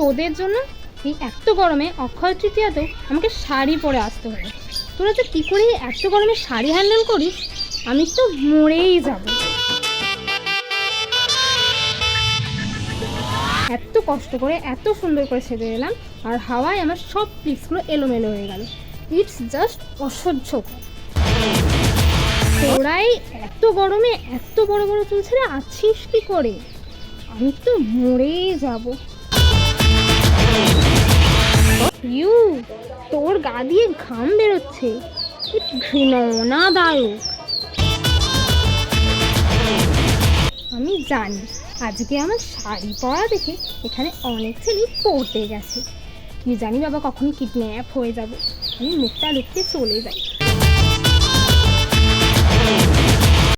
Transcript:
তোদের জন্য এই এত গরমে অক্ষয় তৃতীয়াতেও আমাকে শাড়ি পরে আসতে হবে। তোরা তো কী করে এত গরমে শাড়ি হ্যান্ডেল করিস, আমি তো মরেই যাব। এত কষ্ট করে এত সুন্দর করে সেজে এলাম, আর হাওয়ায় আমার সব ক্লিপসগুলো এলোমেলো হয়ে গেল। ইটস জাস্ট অসহ্যকর। তোরাই এত গরমে এত বড় বড় চুল ছেড়ে আছিস কি করে? আমি তো মরেই যাব। ইউ, তোর গা দিয়ে ঘাম বেরোচ্ছে, ঘৃণাদায়ক। আমি জানি আজকে আমার শাড়ি পরা দেখে এখানে অনেক ছেলে পড়তে গেছে। কি জানি বাবা কখন কিডন্যাপ হয়ে যাব। আমি মুখটা লুকিয়ে চলে যাই।